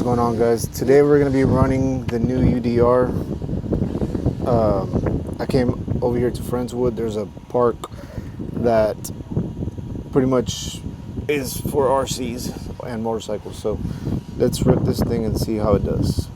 going on, guys? Today we're going to be running the new UDR. I came over here to Friendswood. There's a park that pretty much is for RCs and motorcycles. So let's rip this thing and see how it does.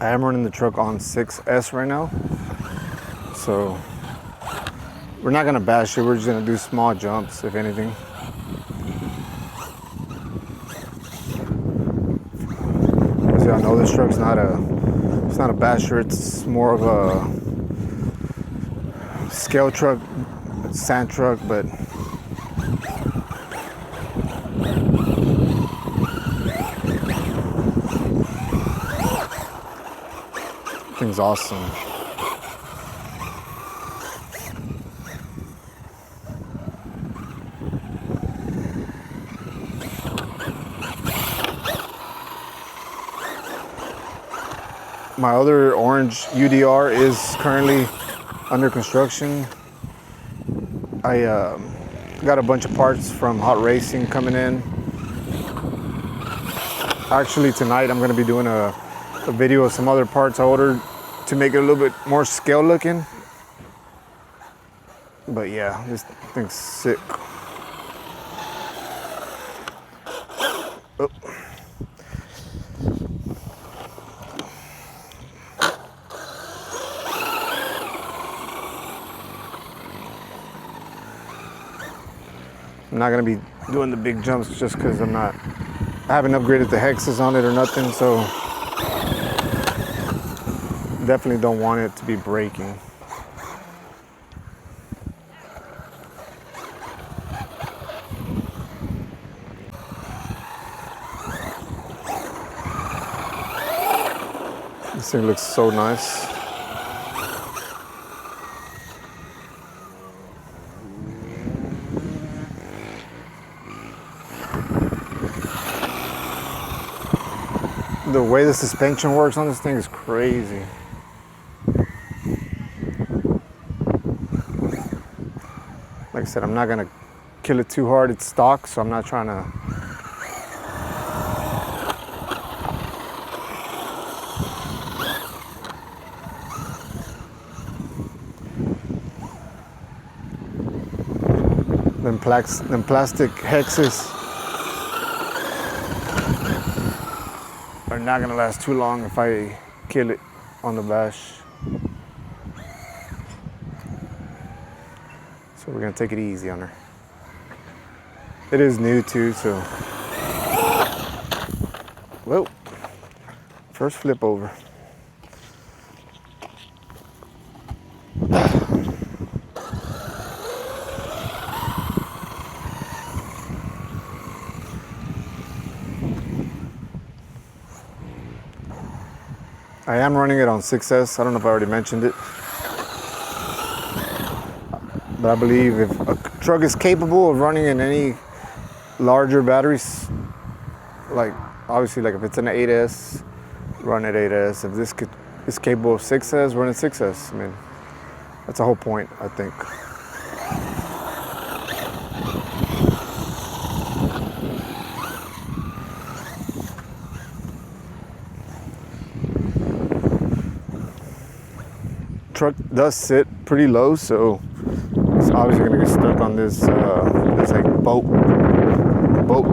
I am running the truck on 6S right now, so we're not gonna bash it. We're just gonna do small jumps, if anything. As y'all know, this truck's not a basher. It's more of a scale truck, sand truck, but thing's awesome. My other orange UDR is currently under construction. I got a bunch of parts from Hot Racing coming in. Actually, tonight I'm going to be doing a video of some other parts I ordered to make it a little bit more scale looking. But yeah, this thing's sick. Oh. I'm not gonna be doing the big jumps just because I haven't upgraded the hexes on it or nothing, so definitely don't want it to be breaking. This thing looks so nice. The way the suspension works on this thing is crazy. Like I said, I'm not gonna kill it too hard. It's stock, so I'm not trying to. Them plastic hexes are not gonna last too long if I kill it on the bash. So we're gonna take it easy on her. It is new too, so. Whoa, first flip over. I am running it on 6S. I don't know if I already mentioned it. But I believe if a truck is capable of running in any larger batteries, like obviously like if it's an 8S, run at 8S. If this is capable of 6S, run at 6S. I mean, that's the whole point, I think. Truck does sit pretty low, so it's obviously gonna get stuck on this this like boat rope.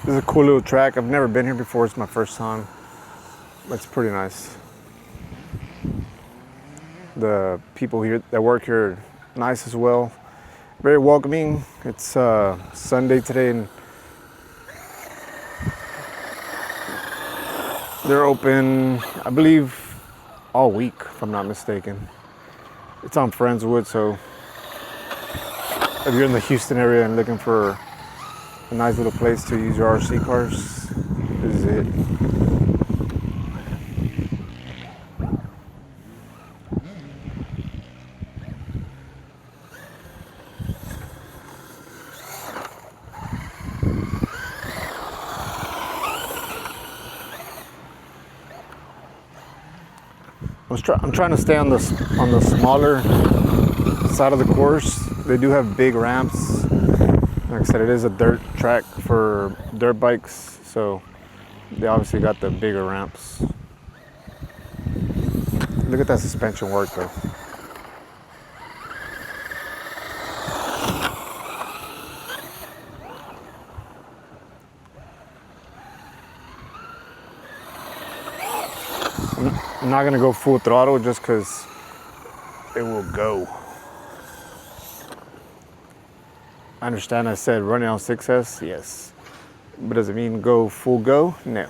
This is a cool little track. I've never been here before. It's my first time. It's pretty nice. The people here that work here are nice as well. Very welcoming. It's Sunday today, and They're open, I believe, all week, if I'm not mistaken. It's on Friendswood, so if you're in the Houston area and looking for a nice little place to use your RC cars, this is it. I'm trying to stay on the smaller side of the course. They do have big ramps. Like I said, it is a dirt track for dirt bikes, so they obviously got the bigger ramps. Look at that suspension work though. I'm not gonna go full throttle just because it will go. I understand I said running on 6S, yes. But does it mean go full go? No.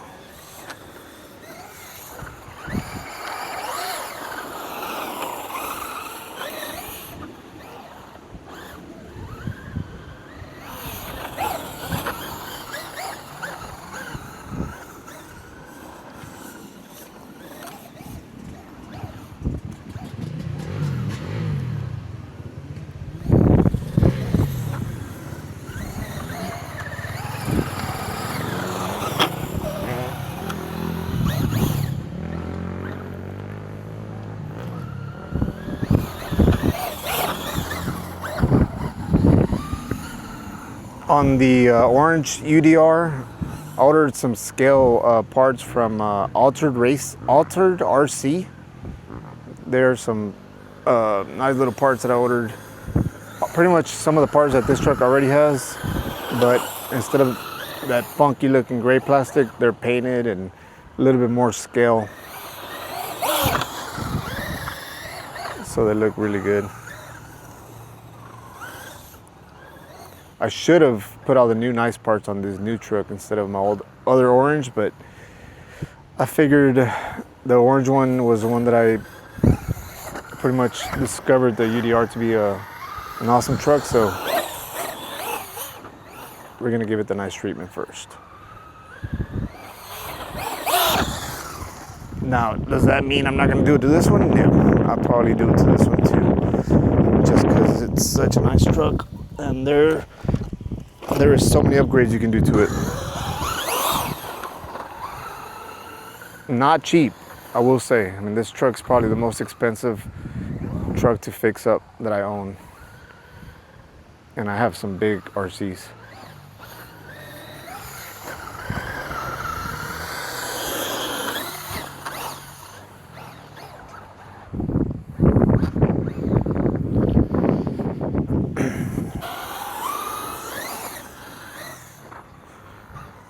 On the orange UDR, I ordered some scale parts from Altered RC. There are some nice little parts that I ordered. Pretty much some of the parts that this truck already has, but instead of that funky looking gray plastic, they're painted and a little bit more scale. So they look really good. I should have put all the new nice parts on this new truck instead of my old other orange, but I figured the orange one was the one that I pretty much discovered the UDR to be an awesome truck, so we're gonna give it the nice treatment first. Now, does that mean I'm not gonna do it to this one? No, I'll probably do it to this one too, just because it's such a nice truck, and there is so many upgrades you can do to it. Not cheap, I will say. I mean, this truck's probably the most expensive truck to fix up that I own, and I have some big RCs.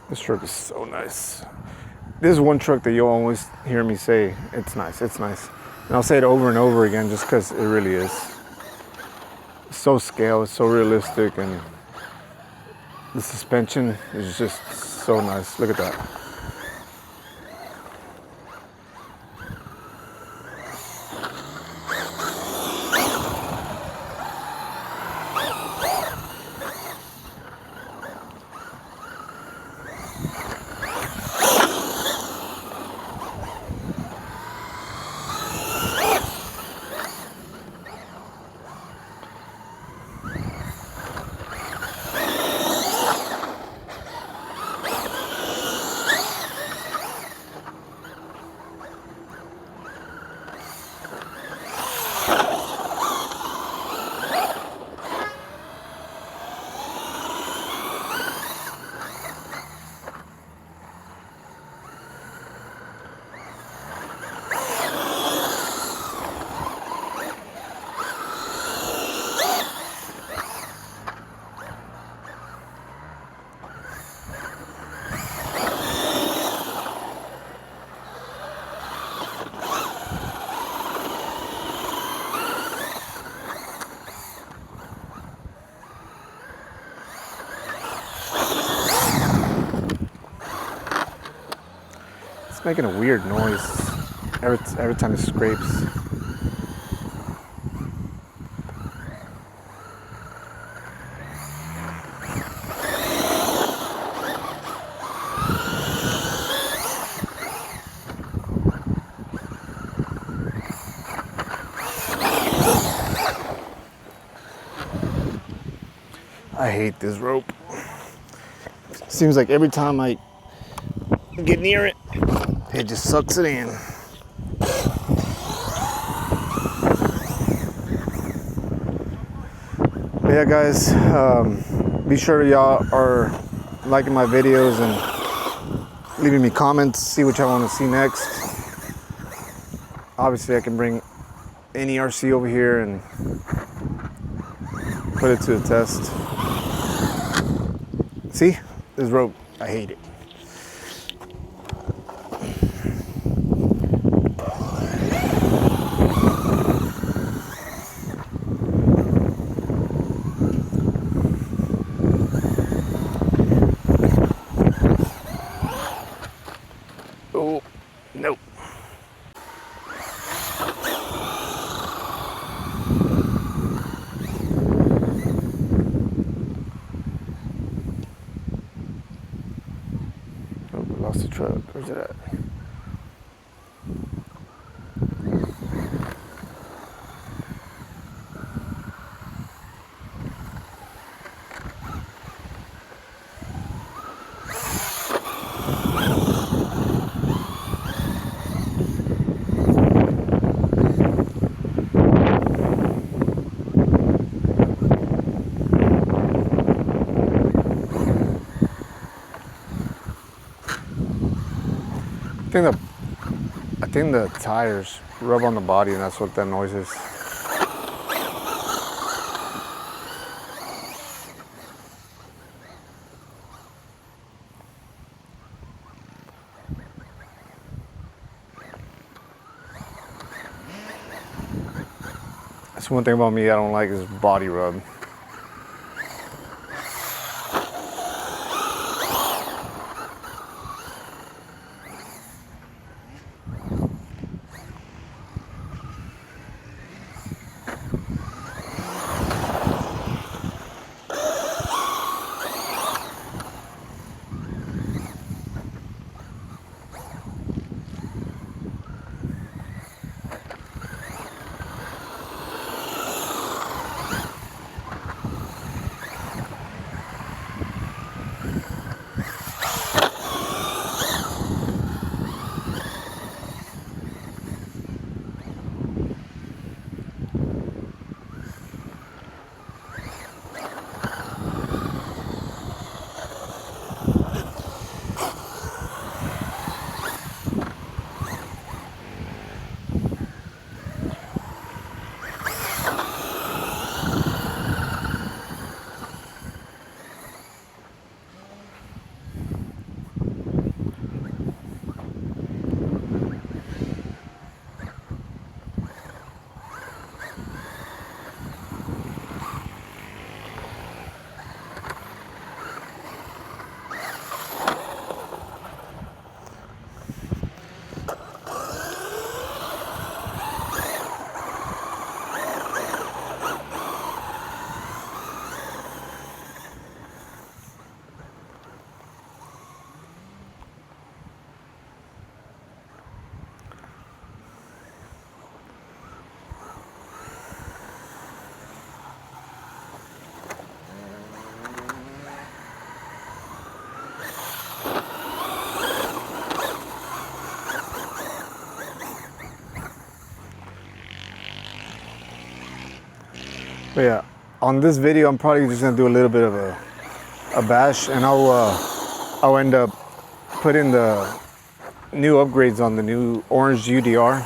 This truck is so nice. This is one truck that you'll always hear me say, it's nice, it's nice. And I'll say it over and over again just because it really is. It's so scale, it's so realistic, and the suspension is just so nice. Look at that. It's making a weird noise every time it scrapes. I hate this rope. Seems like every time I get near it, it just sucks it in. But yeah, guys, be sure y'all are liking my videos and leaving me comments, see what y'all want to see next. Obviously, I can bring any RC over here and put it to the test. See, this rope, I hate it. Oh, nope. Oh, lost the truck. Where's it at? I think the tires rub on the body, and that's what that noise is. That's one thing about me I don't like is body rub. But yeah, on this video, I'm probably just gonna do a little bit of a bash, and I'll end up putting the new upgrades on the new orange UDR.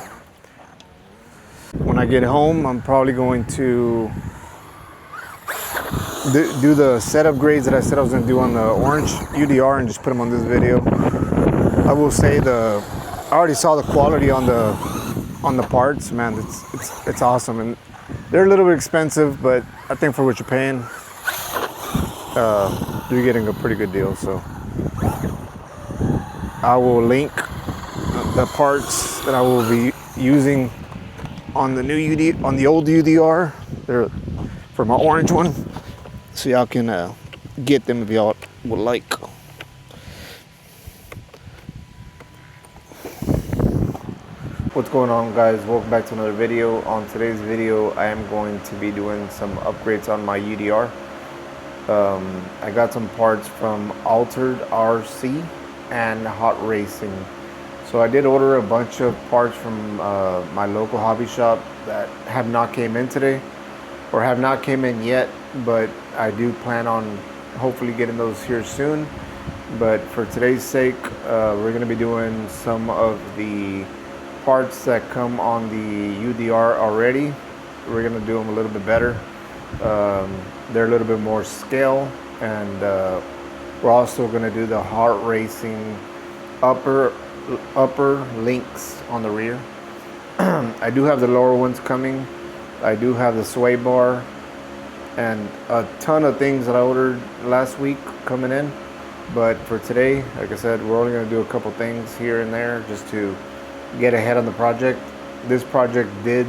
When I get home, I'm probably going to do the set upgrades that I said I was gonna do on the orange UDR and just put them on this video. I will say I already saw the quality on the parts, man. It's awesome, and they're a little bit expensive, but I think for what you're paying, you're getting a pretty good deal. So I will link the parts that I will be using on the new on the old UDR. They're for my orange one, so y'all can get them if y'all would like. What's going on, guys? Welcome back to another video. On today's video, I am going to be doing some upgrades on my UDR. I got some parts from Altered RC and Hot Racing. So I did order a bunch of parts from my local hobby shop that have not came in today, or have not came in yet, but I do plan on hopefully getting those here soon. But for today's sake, we're going to be doing some of the parts that come on the UDR already. We're going to do them a little bit better. They're a little bit more scale, and we're also going to do the Hot Racing upper links on the rear. I do have the lower ones coming. I do have the sway bar and a ton of things that I ordered last week coming in. But for today, like I said, we're only going to do a couple things here and there just to get ahead on the project. This project did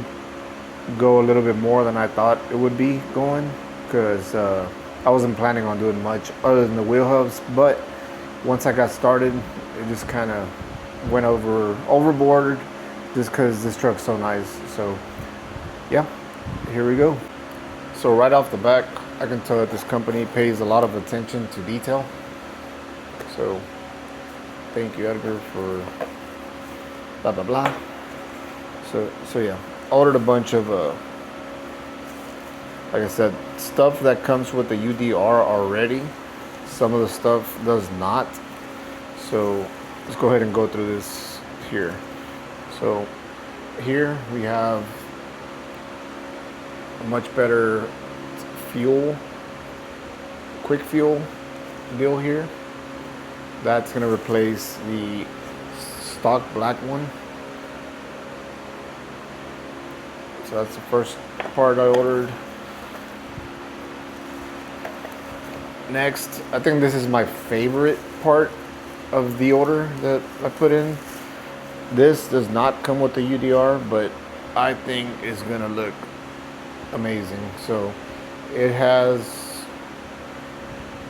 go a little bit more than I thought it would be going, because I wasn't planning on doing much other than the wheel hubs. But once I got started, it just kind of went overboard, just because this truck's so nice. So yeah, here we go. So right off the back, I can tell that this company pays a lot of attention to detail. So thank you, Edgar, for blah blah blah. So yeah, I ordered a bunch of like I said, stuff that comes with the UDR already. Some of the stuff does not. So let's go ahead and go through this here. So here we have a much better fuel, quick fuel deal here. That's going to replace the stock black one. So that's the first part I ordered. Next, I think this is my favorite part of the order that I put in. This does not come with the UDR, but I think it's gonna look amazing. So it has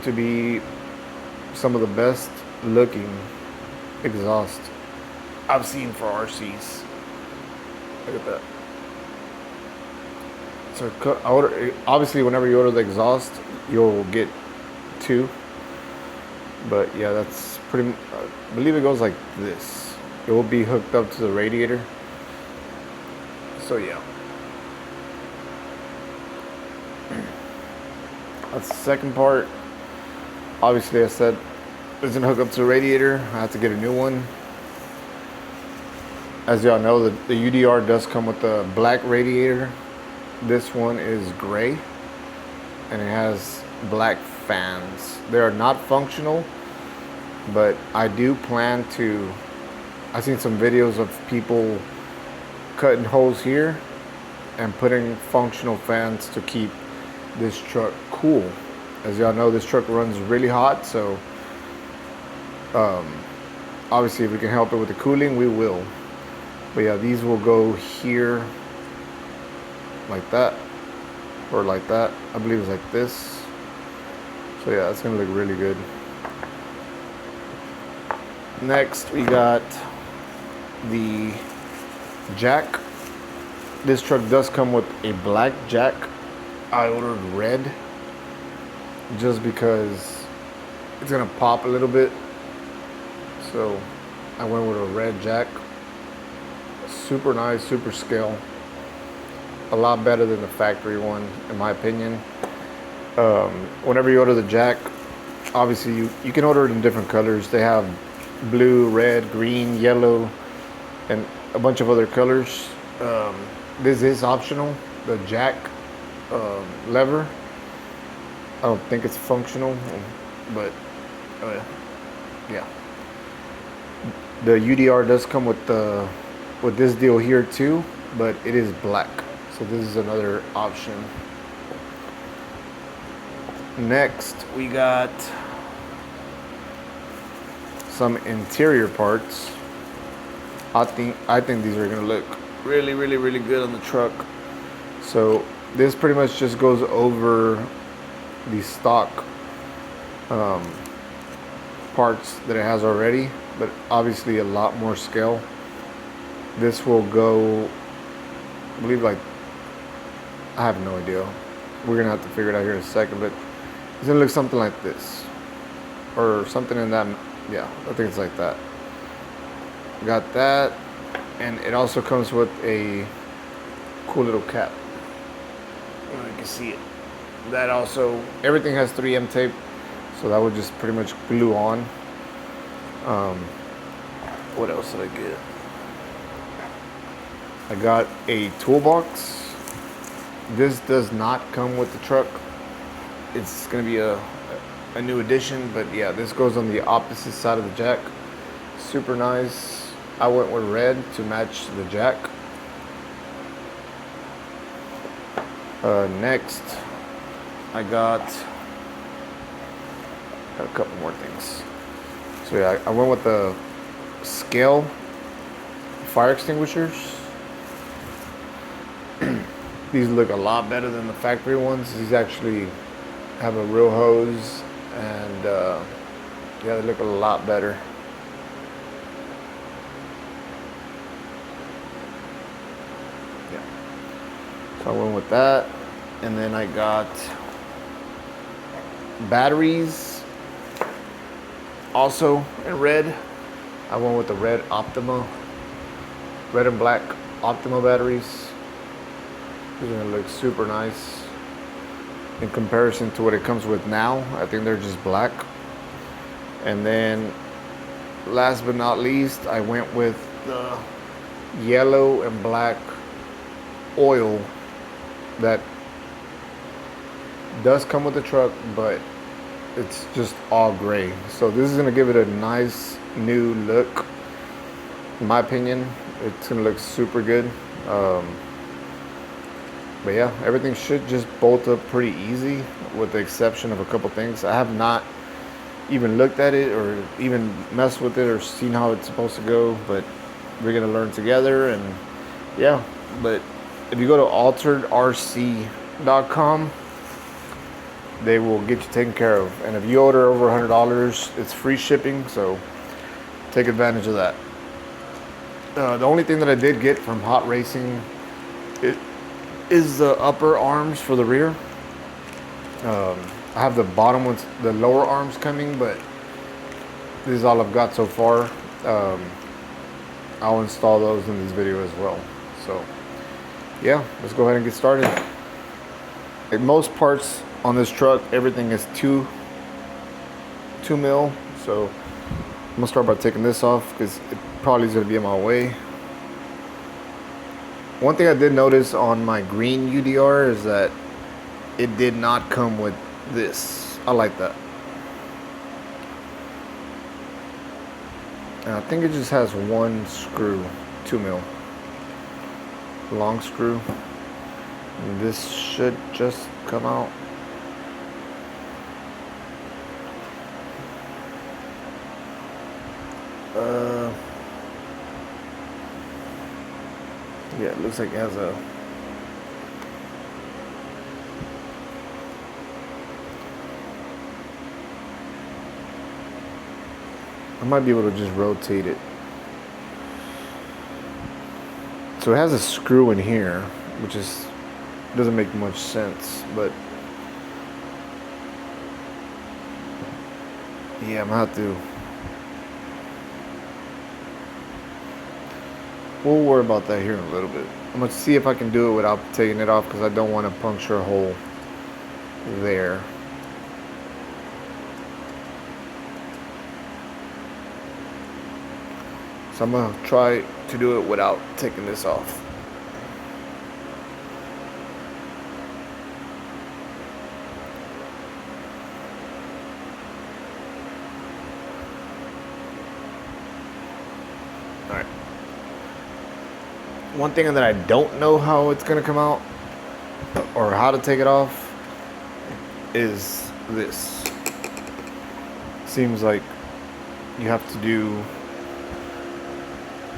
to be some of the best looking exhaust I've seen for RCs. Look at that. So obviously whenever you order the exhaust, you'll get two. But yeah, that's pretty, I believe it goes like this. It will be hooked up to the radiator. So yeah. That's the second part. Obviously I said it doesn't hook up to the radiator. I have to get a new one. As y'all know, the UDR does come with the black radiator. This one is gray, and it has black fans. They are not functional, but I do plan to. I've seen some videos of people cutting holes here and putting functional fans to keep this truck cool. As y'all know, this truck runs really hot, so obviously if we can help it with the cooling, we will. But yeah, these will go here like that, or like that. I believe it's like this. So yeah, it's gonna look really good. Next, we got the jack. This truck does come with a black jack. I ordered red just because it's gonna pop a little bit. So I went with a red jack. Super nice, super scale. A lot better than the factory one, in my opinion. Whenever you order the jack, obviously you can order it in different colors. They have blue, red, green, yellow, and a bunch of other colors. This is optional, the jack lever. I don't think it's functional, but yeah. The UDR does come with this deal here too, but it is black. So this is another option. Next, we got some interior parts. I think these are gonna look really, really, really good on the truck. So this pretty much just goes over the stock parts that it has already, but obviously a lot more scale. This will go, I believe, like, I have no idea. We're gonna have to figure it out here in a second, but it's gonna look something like this, or something in that. Yeah, I think it's like that. Got that, and it also comes with a cool little cap. You can see it. That also, everything has 3M tape, so that would just pretty much glue on. What else did I get? I got a toolbox. This does not come with the truck. It's gonna be a new addition, but yeah, this goes on the opposite side of the jack. Super nice. I went with red to match the jack. Next, I got a couple more things. So yeah, I went with the scale fire extinguishers. These look a lot better than the factory ones. These actually have a real hose, and yeah, they look a lot better. Yeah. So I went with that, and then I got batteries, also in red. I went with the red Optima, red and black Optima batteries. These are gonna look super nice in comparison to what it comes with now. I think they're just black. And then last but not least, I went with the yellow and black oil that does come with the truck, but it's just all gray. So this is gonna give it a nice new look. In my opinion, it's gonna look super good. But yeah, everything should just bolt up pretty easy, with the exception of a couple things. I have not even looked at it or even messed with it or seen how it's supposed to go, but we're gonna learn together. And yeah, but if you go to alteredrc.com, they will get you taken care of. And if you order over $100, it's free shipping, so take advantage of that. The only thing that I did get from Hot Racing is the upper arms for the rear. I have the bottom ones, the lower arms coming, but this is all I've got so far. I'll install those in this video as well. So yeah, let's go ahead and get started. Like most parts on this truck, everything is 2 mil. So I'm gonna start by taking this off because it probably is gonna be in my way. One thing I did notice on my green UDR is that it did not come with this. I like that. And I think it just has one screw, 2 mil. Long screw. And this should just come out. Yeah, it looks like it has a I might be able to just rotate it. So it has a screw in here, which is doesn't make much sense, but yeah, I'm gonna have to. We'll worry about that here in a little bit. I'm gonna see if I can do it without taking it off, because I don't want to puncture a hole there. So I'm gonna try to do it without taking this off. All right. One thing that I don't know how it's gonna come out or how to take it off is this. Seems like you have to do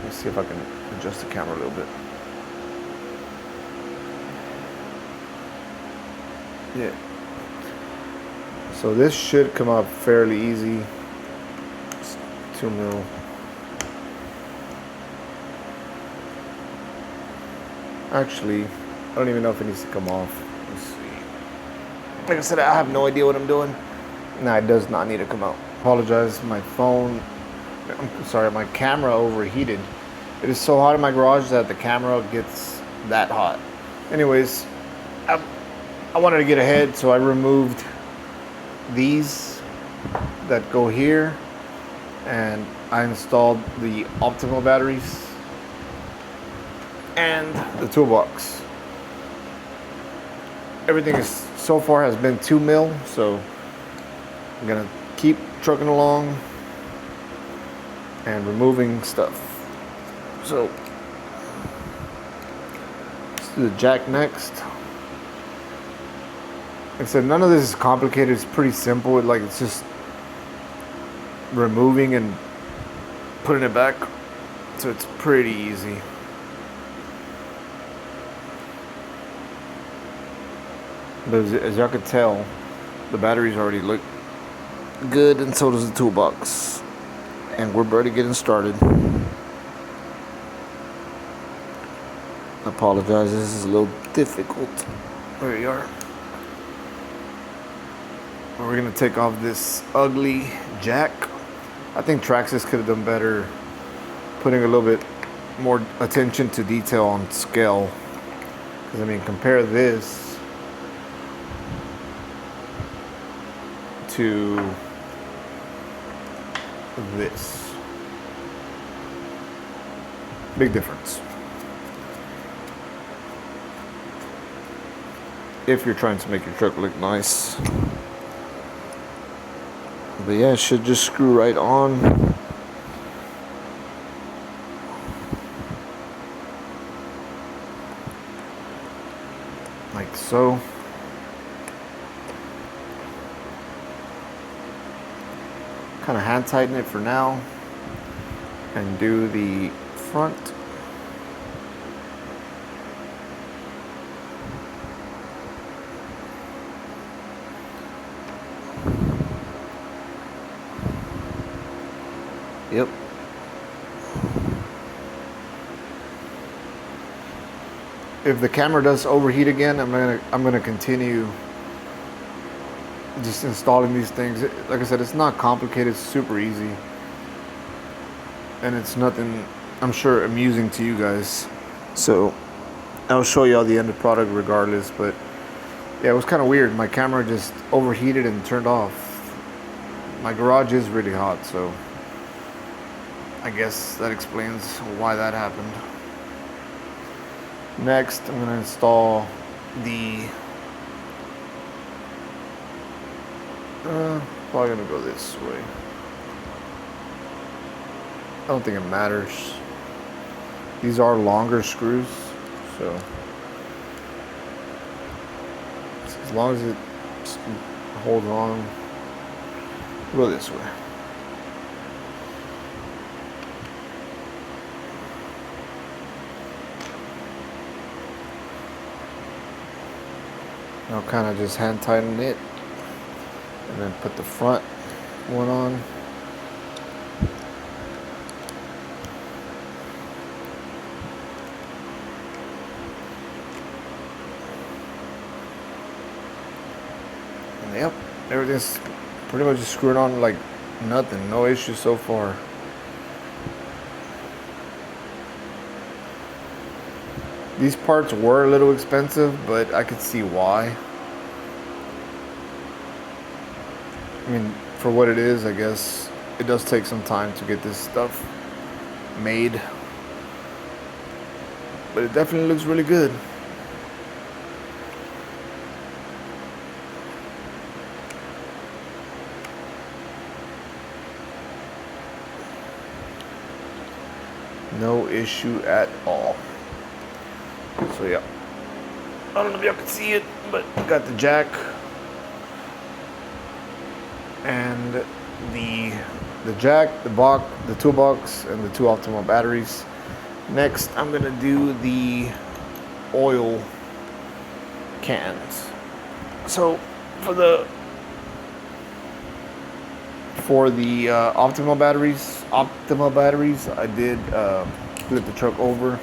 Let's see if I can adjust the camera a little bit. Yeah. So this should come out fairly easy. It's 2 mil. Actually, I don't even know if it needs to come off. Let's see. Like I said, I have no idea what I'm doing. No, it does not need to come out. Apologize, my phone, I'm sorry, my camera overheated. It is so hot in my garage that the camera gets that hot. Anyways, I wanted to get ahead, so I removed these that go here, and I installed the optimal batteries and the toolbox. Everything is so far has been 2 mil, so I'm gonna keep trucking along and removing stuff. So let's do the jack next. Like I said, none of this is complicated. It's pretty simple. It's just removing and putting it back. So it's pretty easy. But as y'all can tell, the batteries already look good, and so does the toolbox. And we're already getting started. I apologize, this is a little difficult. There you are. We're gonna take off this ugly jack. I think Traxxas could have done better putting a little bit more attention to detail on scale. Because I mean, compare this to this. Big difference. If you're trying to make your truck look nice. But yeah, it should just screw right on. Like so. Kind of hand tighten it for now and do the front. Yep. If the camera does overheat again, I'm gonna continue just installing these things. Like I said, it's not complicated, it's super easy. And it's nothing, I'm sure, amusing to you guys. So I'll show you all the end product regardless, but yeah, it was kind of weird. My camera just overheated and turned off. My garage is really hot, so I guess that explains why that happened. Next, I'm gonna install the probably gonna go this way. I don't think it matters. These are longer screws, so as long as it holds on, go this way. I'll kind of just hand tighten it and then put the front one on. And yep, everything's pretty much just screwed on like nothing, no issues so far. These parts were a little expensive, but I could see why. I mean, for what it is, I guess it does take some time to get this stuff made. But it definitely looks really good. No issue at all. So yeah, I don't know if y'all can see it, but got the jack and the jack, the box, the toolbox, and the two optimal batteries. Next, I'm gonna do the oil cans. So for the Optima batteries, I did flip the truck over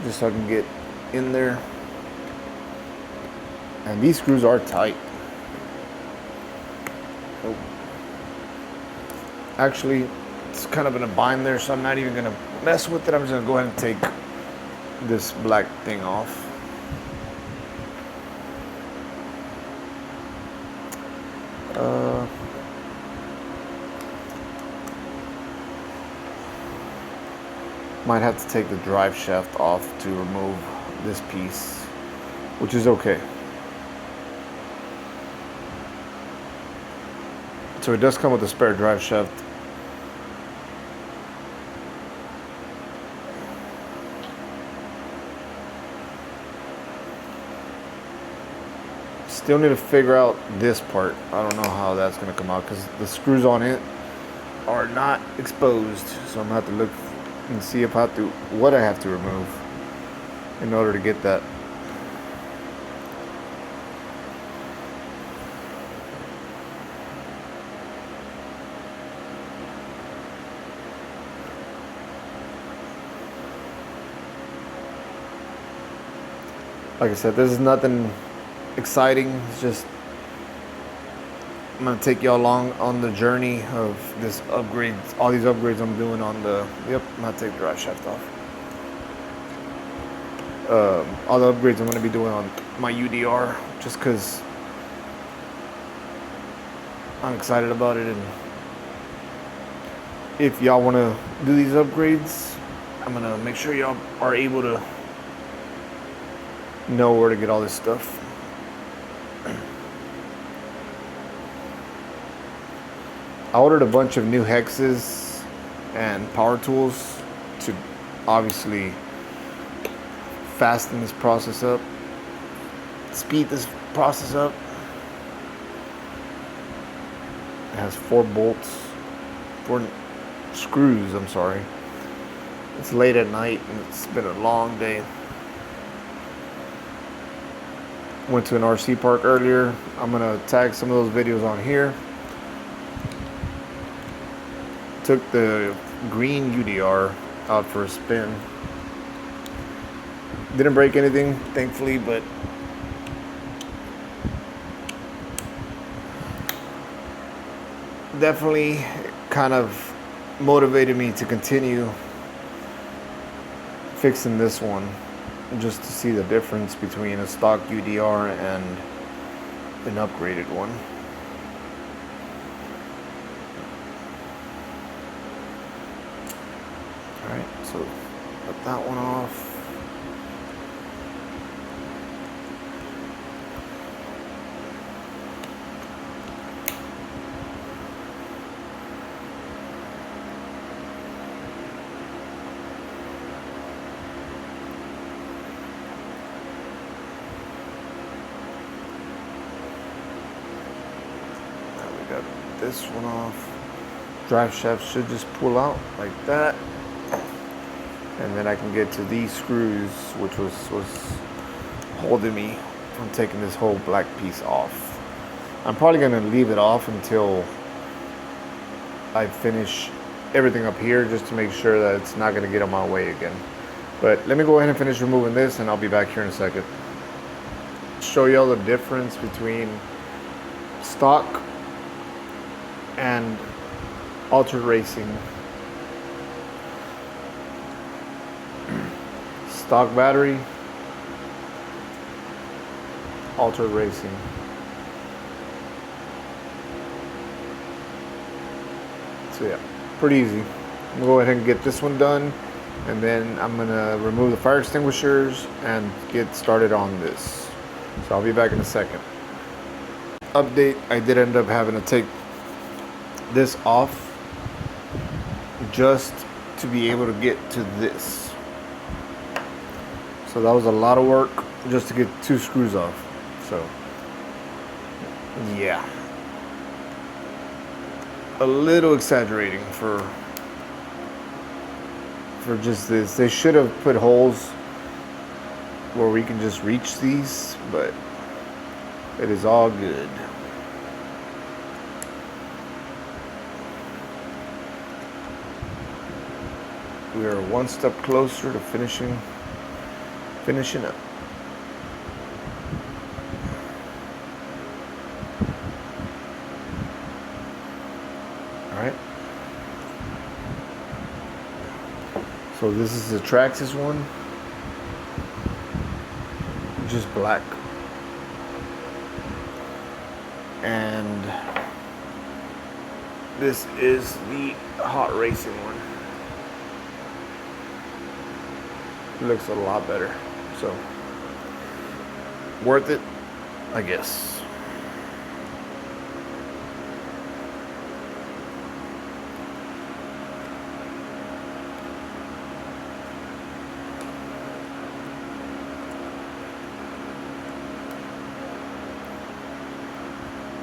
just so I can get in there. And these screws are tight. Oh. Actually, it's kind of in a bind there, so I'm not even gonna mess with it. I'm just gonna go ahead and take this black thing off. Might have to take the drive shaft off to remove this piece, which is okay. So it does come with a spare drive shaft. Still need to figure out this part. I don't know how that's gonna come out because the screws on it are not exposed. So I'm gonna have to look and see if what I have to remove in order to get that. Like I said, this is nothing exciting. It's just I'm gonna take y'all along on the journey of this upgrade, all these upgrades I'm doing on the. Yep, I'm gonna take the drive shaft off. All the upgrades I'm gonna be doing on my UDR, just because I'm excited about it, and if y'all want to do these upgrades, I'm gonna make sure y'all are able to know where to get all this stuff. I ordered a bunch of new hexes and power tools to obviously fasten this process up, speed this process up. It has 4 screws, I'm sorry. It's late at night and it's been a long day. Went to an RC park earlier. I'm gonna tag some of those videos on here. Took the green UDR out for a spin. Didn't break anything, thankfully, but definitely kind of motivated me to continue fixing this one, just to see the difference between a stock UDR and an upgraded one. Alright, so cut that one off. Got this one off. Drive shaft should just pull out like that, and then I can get to these screws, which was holding me from taking this whole black piece off. I'm probably gonna leave it off until I finish everything up here, just to make sure that it's not gonna get on my way again. But let me go ahead and finish removing this, and I'll be back here in a second. Show y'all the difference between stock and Altered Racing. Stock battery, Altered Racing. So yeah, pretty easy. I'm gonna go ahead and get this one done, and then I'm gonna remove the fire extinguishers and get started on this. So I'll be back in a second. Update, I did end up having to take this off just to be able to get to this. So that was a lot of work just to get 2 screws off. So yeah, a little exaggerating for for just this. They should have put holes where we can just reach these, but it is all good. We are one step closer to finishing up. All right. So this is the Traxxas one, just black, and this is the hot racing one. It looks a lot better, so worth it, I guess.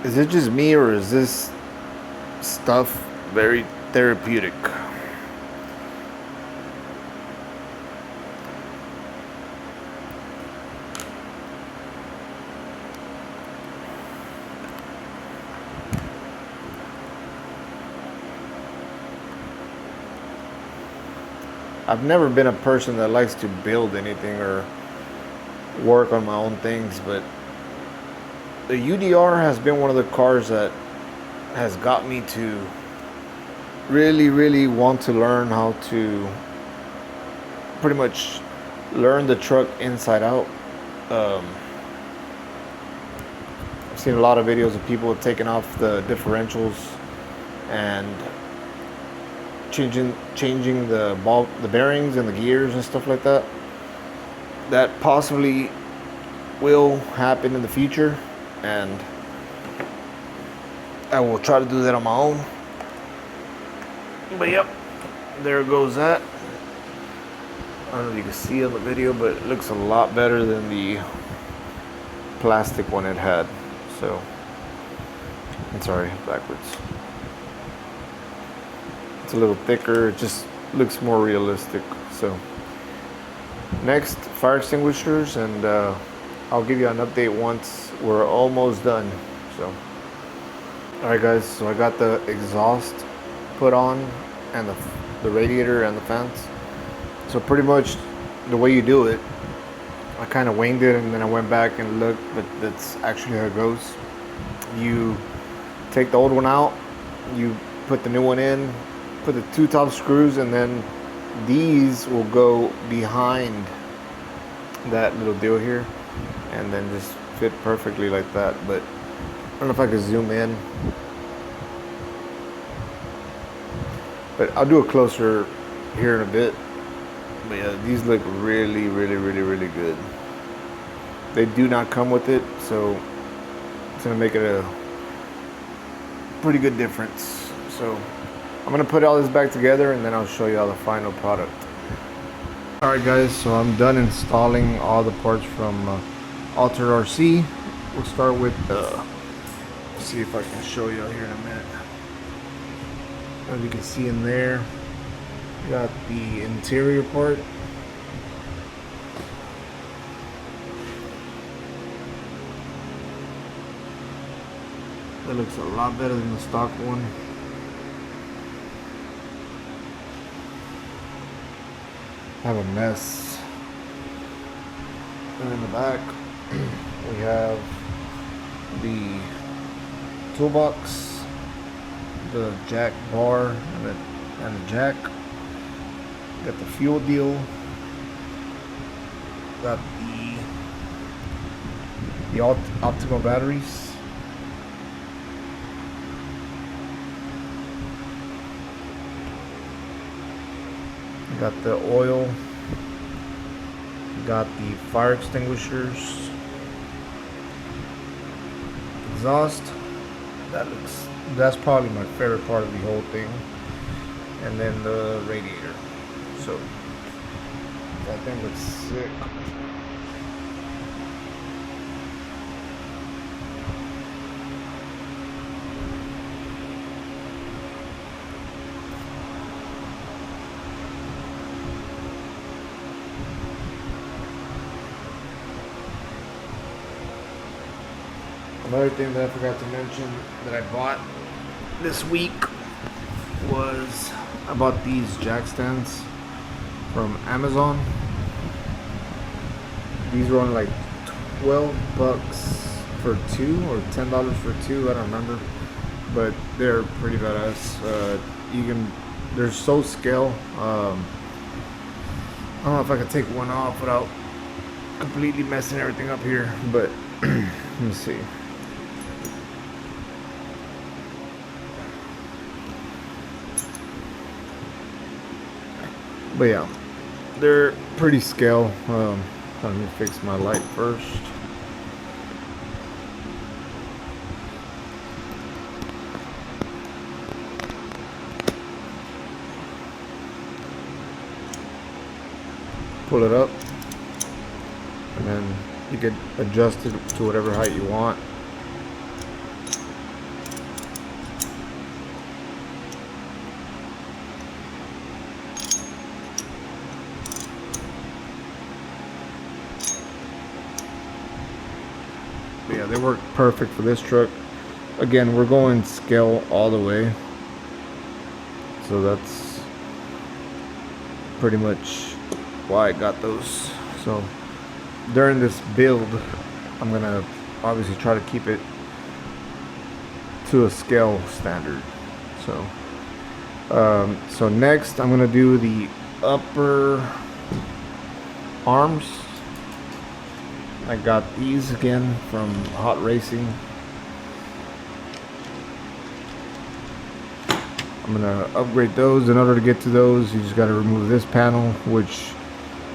Is it just me, or is this stuff very therapeutic? I've never been a person that likes to build anything or work on my own things, but the UDR has been one of the cars that has got me to really want to learn how to pretty much learn the truck inside out. I've seen a lot of videos of people taking off the differentials and changing the bearings and the gears and stuff like that. That possibly will happen in the future, and I will try to do that on my own. But yep, there goes that. I don't know if you can see on the video, but it looks a lot better than the plastic one it had. So, I'm sorry, backwards. It's a little thicker, it just looks more realistic. So, next, fire extinguishers, and I'll give you an update once we're almost done. So, alright guys, so I got the exhaust put on and the radiator and the fans. So pretty much the way you do it, I kind of winged it and then I went back and looked, but that's actually how it goes. You take the old one out, you put the new one in, put the two top screws, and then these will go behind that little deal here and then just fit perfectly like that. But I don't know if I could zoom in, but I'll do a closer here in a bit. But yeah, these look really good. They do not come with it, so it's gonna make it a pretty good difference. So I'm gonna put all this back together and then I'll show you all the final product. Alright guys, so I'm done installing all the parts from Altered RC. We'll start with let's see if I can show you out here in a minute. As you can see in there, we got the interior part. That looks a lot better than the stock one. I have a mess. And in the back, we have the toolbox, the jack bar, and the jack. Got the fuel deal. Got the optimal batteries. Got the oil. Got the fire extinguishers. Exhaust. That's probably my favorite part of the whole thing. And then the radiator. So that thing looks sick. Another thing that I forgot to mention that I bought this week was I bought these jack stands from Amazon. These were on like 12 bucks for two or $10 for two, I don't remember, but they're pretty badass. They're so scale. I don't know if I could take one off without completely messing everything up here, but let me see. But yeah, they're pretty scale. Let me fix my light first. Pull it up, and then you can adjust it to whatever height you want. But yeah, they work perfect for this truck. Again, we're going scale all the way, so that's pretty much why I got those. So during this build, I'm gonna obviously try to keep it to a scale standard. So next I'm gonna do the upper arms. I got these again from Hot Racing. I'm gonna upgrade those. In order to get to those, you just gotta remove this panel, which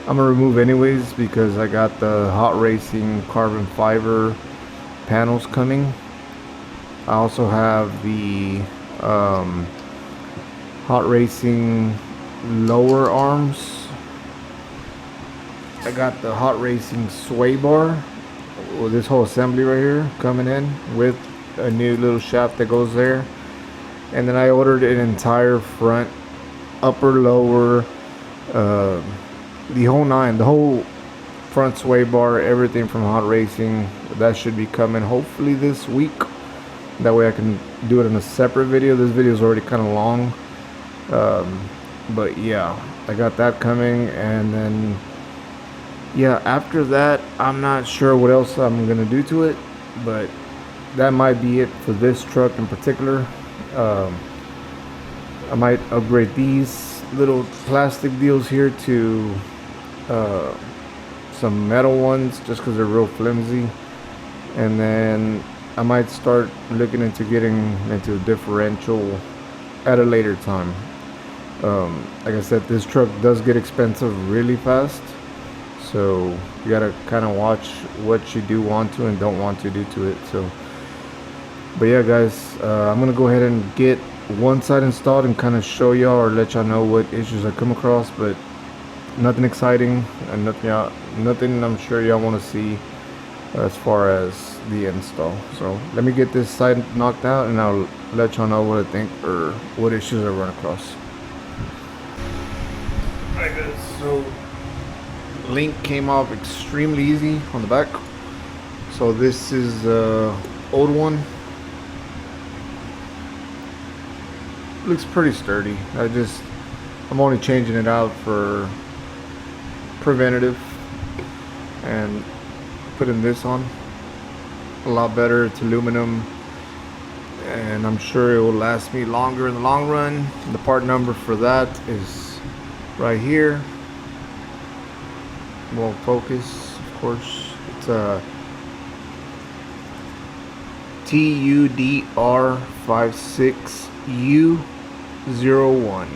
I'm gonna remove anyways because I got the Hot Racing carbon fiber panels coming. I also have the Hot Racing lower arms. I got the Hot Racing sway bar with this whole assembly right here coming in with a new little shaft that goes there. And then I ordered an entire front, upper, lower, the whole nine, the whole front sway bar, everything from Hot Racing. That should be coming hopefully this week. That way I can do it in a separate video. This video is already kind of long. But yeah, I got that coming. And then yeah, after that, I'm not sure what else I'm gonna do to it, but that might be it for this truck in particular. I might upgrade these little plastic deals here to some metal ones just because they're real flimsy, and then I might start looking into getting into a differential at a later time. Like I said, this truck does get expensive really fast, so you gotta kind of watch what you do want to and don't want to do to it. So, but yeah, guys, I'm gonna go ahead and get one side installed and kind of show y'all or let y'all know what issues I come across, but nothing exciting and nothing I'm sure y'all want to see as far as the install. So let me get this side knocked out and I'll let y'all know what I think or what issues I run across. Alright guys, so link came off extremely easy on the back. So this is the old one. Looks pretty sturdy. I'm only changing it out for preventative and putting this on. A lot better. It's aluminum and I'm sure it will last me longer in the long run. The part number for that is right here. Won't focus, of course. It's a TUDR 56U01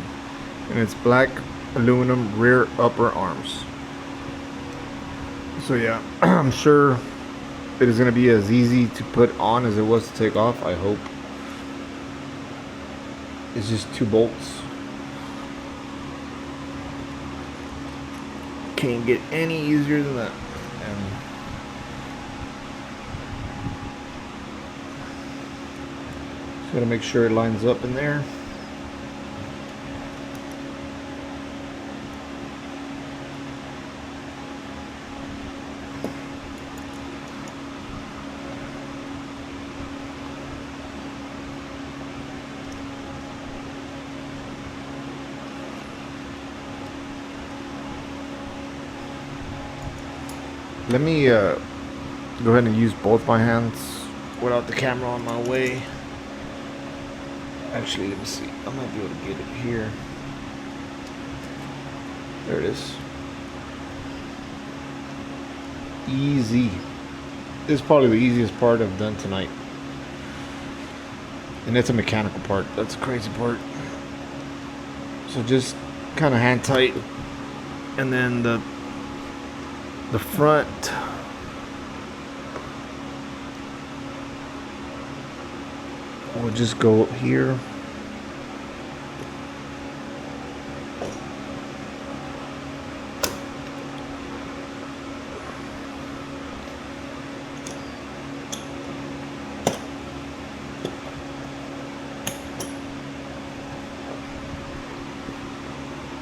and it's black aluminum rear upper arms. So yeah, I'm sure it is going to be as easy to put on as it was to take off. I hope. It's just 2 bolts. Can't get any easier than that. And just gotta make sure it lines up in there. Let me go ahead and use both my hands without the camera on my way. Actually, let me see. I might be able to get it here. There it is. Easy. This is probably the easiest part I've done tonight. And it's a mechanical part. That's the crazy part. So just kind of hand tight. And then the front will just go up here.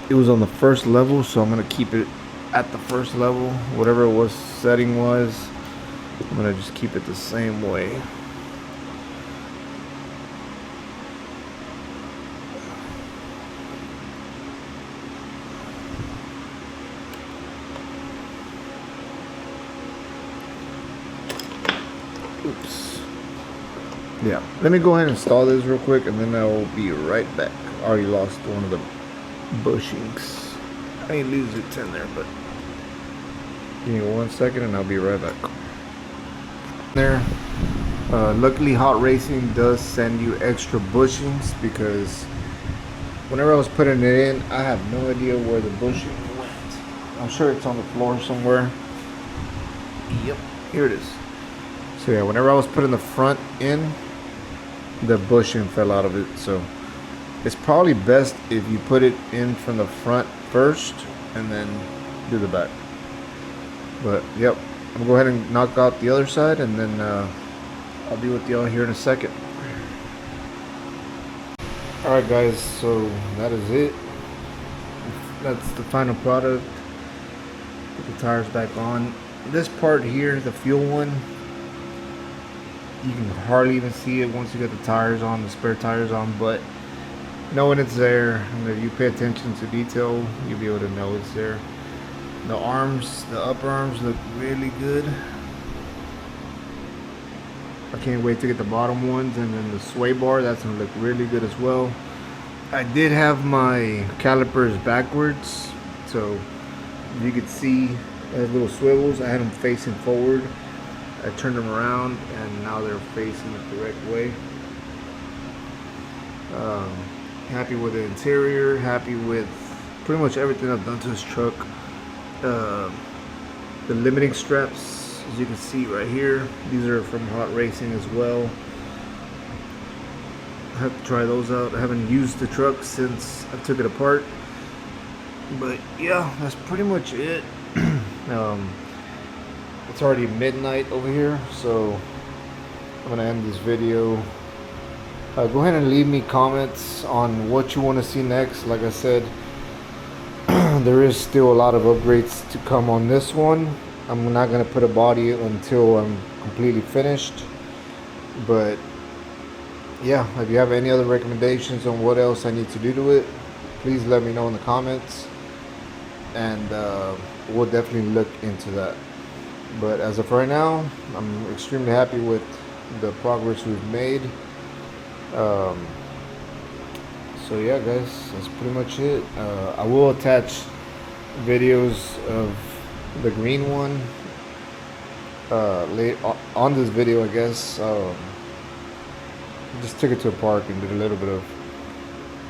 It was on the first level, so I'm gonna keep it at the first level. Whatever it was setting was, I'm gonna just keep it the same way. Oops. Yeah, let me go ahead and install this real quick, and then I will be right back. I already lost one of the bushings. I ain't lose it in there, but give me 1 second and I'll be right back. There. Luckily, Hot Racing does send you extra bushings, because whenever I was putting it in, I have no idea where the bushing went. I'm sure it's on the floor somewhere. Yep, here it is. So yeah, whenever I was putting the front in, the bushing fell out of it. So it's probably best if you put it in from the front first and then do the back. But yep, I'm gonna go ahead and knock out the other side, and then I'll be with y'all here in a second. Alright guys, so that is it. That's the final product. Put the tires back on. This part here, the fuel one, you can hardly even see it once you get the tires on, the spare tires on, but knowing it's there, and if you pay attention to detail, you'll be able to know it's there. The arms, the upper arms look really good. I can't wait to get the bottom ones, and then the sway bar, that's gonna look really good as well. I did have my calipers backwards, so you could see as little swivels. I had them facing forward. I turned them around, and now they're facing the correct way. Happy with the interior, happy with pretty much everything I've done to this truck. The limiting straps, as you can see right here, these are from Hot Racing as well. I have to try those out. I haven't used the truck since I took it apart, but yeah, that's pretty much it. It's already midnight over here, so I'm gonna end this video. Go ahead and leave me comments on what you want to see next. Like I said, there is still a lot of upgrades to come on this one. I'm not going to put a body until I'm completely finished. But yeah, if you have any other recommendations on what else I need to do to it, please let me know in the comments, and we'll definitely look into that. But as of right now, I'm extremely happy with the progress we've made. So yeah guys, that's pretty much it. I will attach videos of the green one late on this video, I guess. Just took it to a park and did a little bit of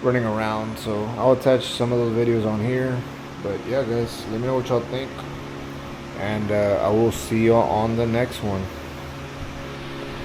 running around, so I'll attach some of those videos on here. But yeah guys, let me know what y'all think, and I will see y'all on the next one.